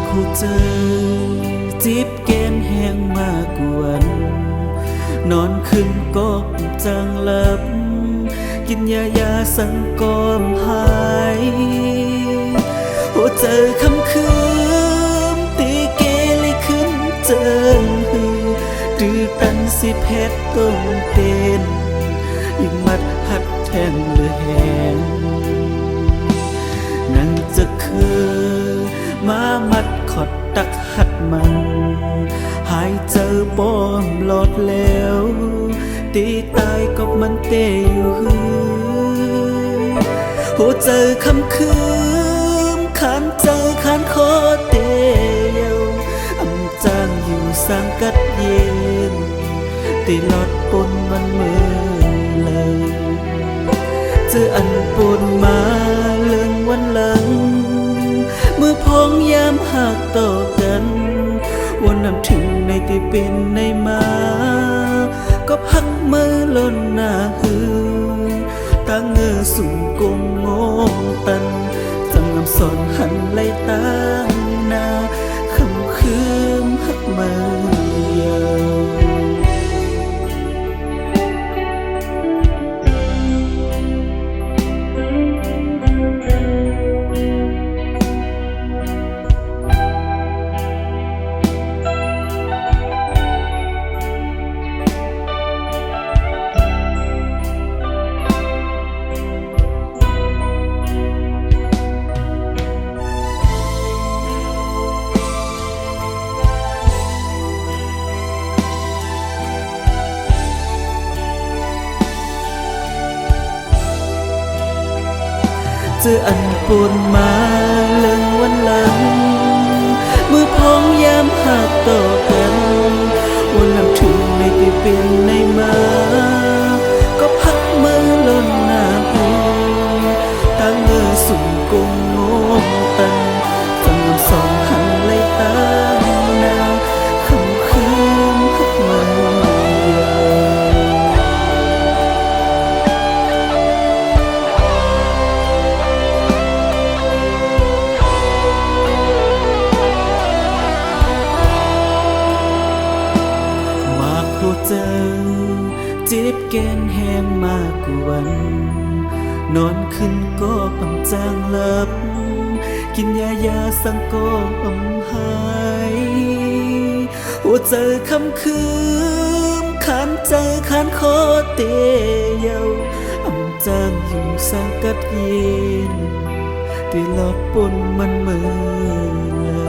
คู่เจอจิบเกนแห้งมากวนนอนขึ้นก็จังหลับกินยาสังกอมหายหัวเจอคำคืนตีเกเลยขึ้นเจอดื้อตันสิเพชรต้มเต้นยิ่งมัดหัดแทงเลือแหงนั่งจะคือมามัดขอดตักหัดมันหายเจอป้อมหลอดแล้วตีตายก็มันเตยอยู่หัวเจอคำคืนขานเจอขานคอเตยวอำจางอยู่สังกัดเย็นตีหลอดปนมันมือเลยเจออันปนมาเลื่องวันหลังเมื่อพ้องยามหักต่อกันวันนำถึงในที่เป็นในมาก็พักมือล้นหน้าหือตั้งเงือสุ่มกงงงตันจำงำสอนหันไล่ตั้งหน้าคำคืมหักมือยาวเจออันปนมาเลื่องวันหลังเมื่อพ้องยามหักต่อกันวันนำถึงในที่เป็นในมาก็พักมือล้นหน้าหูตั้งเงือสุ่มกงงงตันจำนวนสองหันไล่ตั้งหน้าคำคืนหักมือยาวเจอจิบแกนแห้งมากวันนอนขึ้นก็อำจางหลับกินยาสังก็อำหายหัวเจอคำคืนขานเจอขานคอเตยาวอำจางอยู่สังกัดเย็นตีหลอดปนมันมือ